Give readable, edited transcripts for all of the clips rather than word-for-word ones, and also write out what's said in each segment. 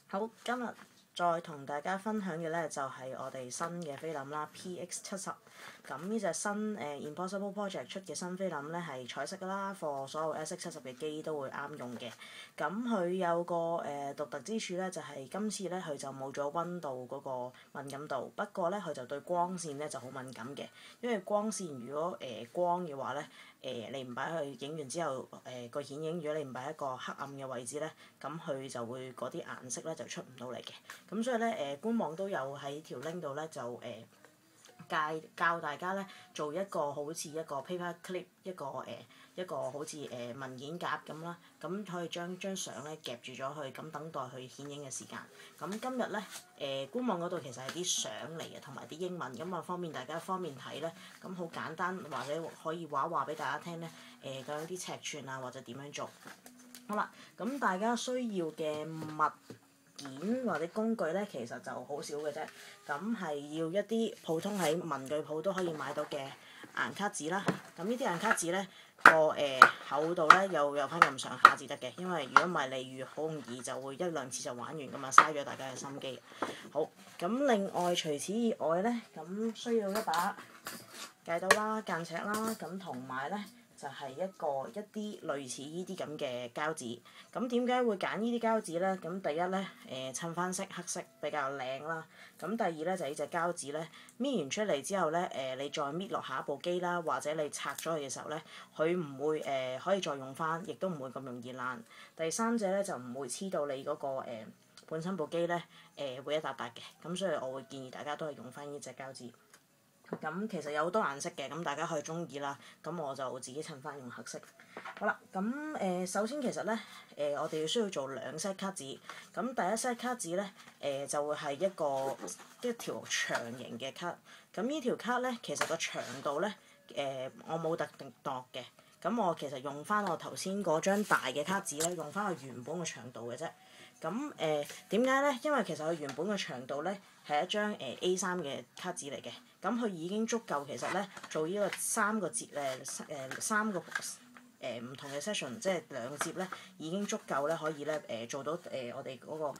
好，今日再同大家分享嘅咧就係我哋新嘅菲林啦，PX70。咁呢隻新Impossible Project 出嘅新菲林咧係彩色㗎啦，for 所有 SX70 嘅機都會啱用嘅。咁佢有個獨特之處咧，就係今次咧佢就冇咗溫度嗰個敏感度，不過咧佢就對光線咧就好敏感嘅，因為光線如果光嘅話咧。你唔擺去影完之後，個顯影，如果你唔擺一個黑暗嘅位置咧，咁佢就會嗰啲顏色咧就出唔到嚟嘅。咁所以咧官網都有喺條 link 度咧就教大家咧做一個好似一個 paper clip 一個好似文件夾咁啦，咁可以將張相咧夾住咗佢，咁等待佢顯影嘅時間。咁今日咧官網嗰度其實係啲相嚟嘅，同埋啲英文，咁啊方便大家方便睇咧，咁好簡單，或者可以話俾大家聽咧究竟啲尺寸啊或者點樣做。好啦，咁大家需要嘅物件或者工具咧，其實就好少嘅啫。咁係要一啲普通喺文具鋪都可以買到嘅硬卡紙啦。咁呢啲硬卡紙咧個厚度咧又有翻咁上下至得嘅，因為如果唔係例如好容易就會一兩次就玩完噶嘛，嘥咗大家嘅心機。好，咁另外除此以外咧，咁需要一把戒刀啦、間尺啦，咁同埋咧。就係一啲類似呢啲咁嘅膠紙。咁點解會揀呢啲膠紙咧？咁第一咧襯翻色黑色比較靚啦。咁第二咧就係呢隻膠紙咧搣完出嚟之後咧你再搣落下一部機啦，或者你拆咗佢嘅時候咧，佢唔會可以再用翻，亦都唔會咁容易爛。第三隻咧就唔會黐到你嗰個本身部機咧會一笪笪嘅。咁所以我會建議大家都係用翻呢隻膠紙。咁其實有好多顏色嘅，咁大家可以中意啦。咁我就自己襯翻用黑色。好啦，咁首先其實咧我哋需要做兩 set 卡紙。咁第一 set 卡紙咧就會係一條長形嘅卡。咁呢條卡咧其實個長度咧我冇特定度嘅。咁我其實用翻我頭先嗰張大嘅卡紙咧，用翻佢原本嘅長度嘅啫。咁點解咧？因為其實佢原本嘅長度咧係一張A3嘅卡紙嚟嘅，咁佢已經足夠其實咧做呢個三個唔同嘅 session， 即係兩個摺咧已經足夠咧可以咧做到我哋嗰個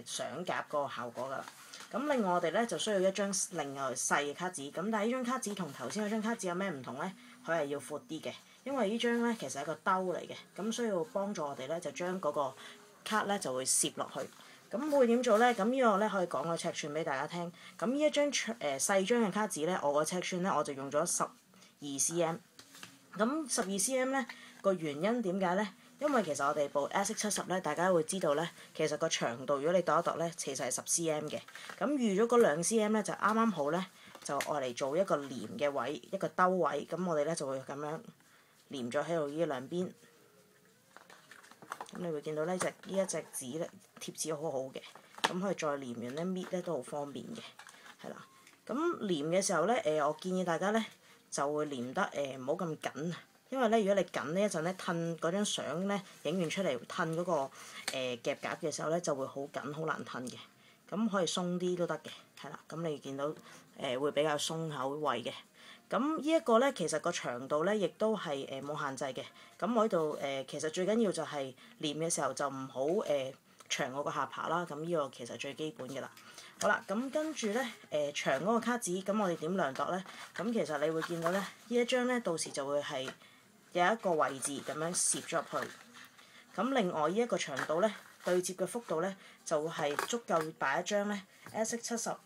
相夾嗰個效果㗎啦。咁另外我哋咧就需要一張另外細嘅卡紙，咁但係呢張卡紙同頭先嗰張卡紙有咩唔同咧？佢係要闊啲嘅，因為呢張咧其實係一個兜嚟嘅，咁需要幫助我哋咧就將嗰個卡咧就會攝落去。咁會點做咧？咁呢個咧可以講個尺寸俾大家聽。咁呢一張細張嘅卡紙咧，我個尺寸咧我就用咗12cm。咁12cm咧個原因點解咧？因為其實我哋部 SX70咧，大家會知道咧，其實個長度如果你度一度咧，其實係10cm嘅。咁預咗嗰2cm咧就啱啱好咧，就愛嚟做一個連嘅位，一個兜位。咁我哋咧就會咁樣連咗喺度呢兩邊。咁你會見到呢一隻紙咧貼紙好好嘅，咁可以再黏完咧搣咧都好方便嘅，係啦。咁黏嘅時候咧我建議大家咧就會黏得唔好咁緊，因為咧如果你緊呢一陣咧褪嗰張相咧影完出嚟褪嗰個夾夾嘅時候咧就會好緊好難褪嘅，咁可以鬆啲都得嘅，係啦。咁你見到會比較鬆口位嘅。咁呢一個咧，其實個長度咧，亦都係冇限制嘅。咁我呢度其實最緊要就係黏嘅時候就唔好長過個下巴啦。咁呢個其實最基本嘅啦。好啦，咁跟住咧長嗰個卡紙，咁我哋點量度咧？咁其實你會見到咧，呢一張咧到時就會係有一個位置咁樣攝咗入去。咁另外呢一個長度咧，對接嘅幅度咧，就會係足夠擺一張咧 SX70。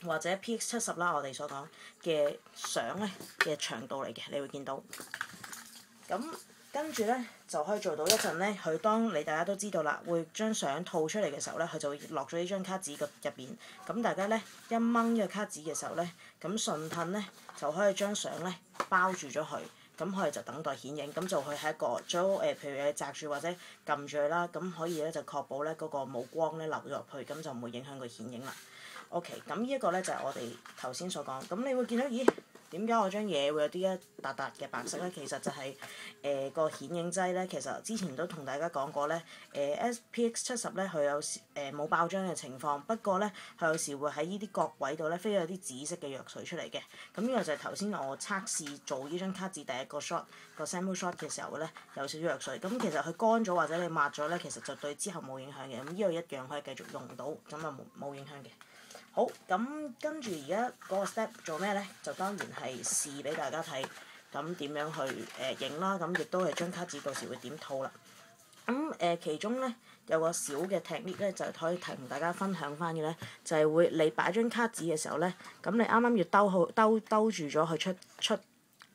或者 PX70啦，我哋所講嘅相咧嘅長度嚟嘅，你會見到。咁跟住咧就可以做到一陣咧，佢當大家都知道啦，會將相套出嚟嘅時候咧，佢就會落咗呢張卡紙入邊。咁大家咧一掹呢個卡紙嘅時候咧，咁順褪咧就可以將相咧包住咗佢。咁佢就等待顯影，咁就佢係一個最好譬如你擲住或者撳住佢啦，咁可以咧就確保咧嗰個冇光咧流咗入去，咁就唔會影響佢顯影啦。OK，咁呢一個咧就係我哋頭先所講。咁你會見到，咦？點解我張嘢會有啲一笪笪嘅白色咧？其實就係個顯影劑咧，其實之前都同大家講過咧。PX70咧佢有時冇爆漿嘅情況，不過咧佢有時會喺呢啲角位度咧飛咗啲紫色嘅藥水出嚟嘅。咁呢個就係頭先我測試做呢張卡紙第一個 shot 個 sample shot 嘅時候咧有少少藥水。咁其實佢乾咗或者你抹咗咧，其實就對之後冇影響嘅。咁呢個一樣可以繼續用到，咁啊冇影響嘅。好，咁跟住而家嗰個 step 做咩咧？就當然係試俾大家睇，咁點樣去影啦。咁亦都係張卡紙到時會點套啦。咁其中咧有個小嘅 technique 咧，就係可以同大家分享翻嘅咧，就係會你擺張卡紙嘅時候咧，咁你啱啱要兜住咗佢出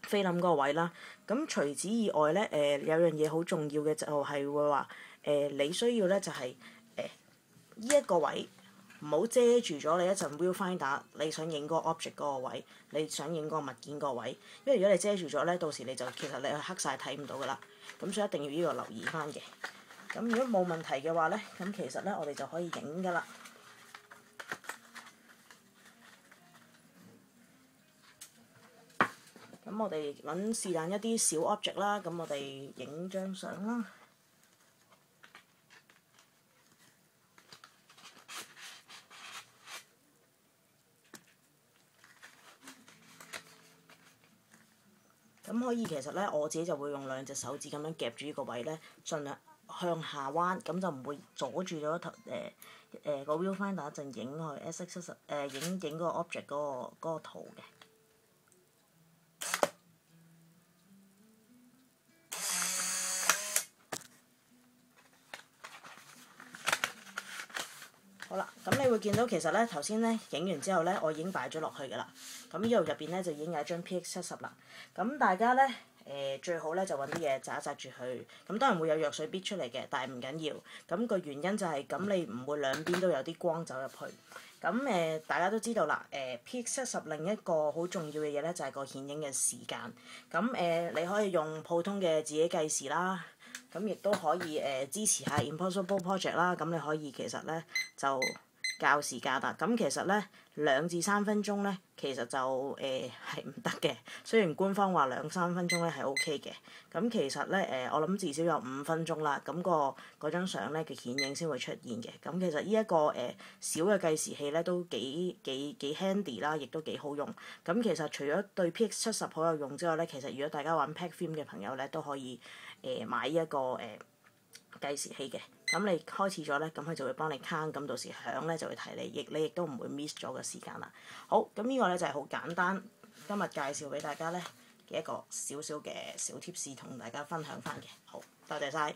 菲林嗰個位啦。咁除此以外咧，有樣嘢好重要嘅就係會話你需要咧就係呢一個位。唔好遮住咗你一陣 viewfinder，你想影嗰個 object 嗰個位，你想影嗰個物件嗰個位，因為如果你遮住咗咧，到時你就其實你係黑晒睇唔到噶啦，咁所以一定要呢個留意翻嘅。咁如果冇問題嘅話咧，咁其實咧我哋就可以影噶啦。咁我哋揾是但一啲小 object 啦，咁我哋影張相啦。咁可以其實咧，我自己就會用兩隻手指咁樣夾住呢個位咧，盡量向下彎，咁就唔會阻住咗個 viewfinder 一陣影去 SX70 影嗰個 object 嗰個圖嘅。好啦，咁你會見到其實咧頭先咧影完之後咧，我已經擺咗落去㗎啦。咁呢度入邊咧就已經有一張 PX70啦。咁大家咧最好咧就揾啲嘢紮一紮住佢。咁當然會有藥水逼出嚟嘅，但係唔緊要。咁個原因就係咁，你唔會兩邊都有啲光走入去。咁大家都知道啦。PX70另一個好重要嘅嘢咧就係個顯影嘅時間。咁你可以用普通嘅自己計時啦。咁亦都可以支持下 Impossible Project 啦。咁你可以其實咧就校時間啦。咁其實咧2至3分鐘咧，其實就係唔得嘅。雖然官方話2-3分鐘咧係 OK 嘅。咁其實咧我諗至少有5分鐘啦。咁嗰張相咧嘅顯影先會出現嘅。咁其實呢一個小嘅計時器咧都幾 handy 啦，亦都幾好用。咁其實除咗對 PX70 好有用之外咧，其實如果大家玩 Pack Film 嘅朋友咧都可以買呢一個計時器嘅。咁你開始咗咧，咁佢就會幫你 count，咁到時響咧就會提你亦都唔會 miss 咗個時間啦。好，咁呢個咧就係好簡單，今日介紹俾大家咧嘅一個少少嘅小貼士，同大家分享翻嘅。好，多謝晒。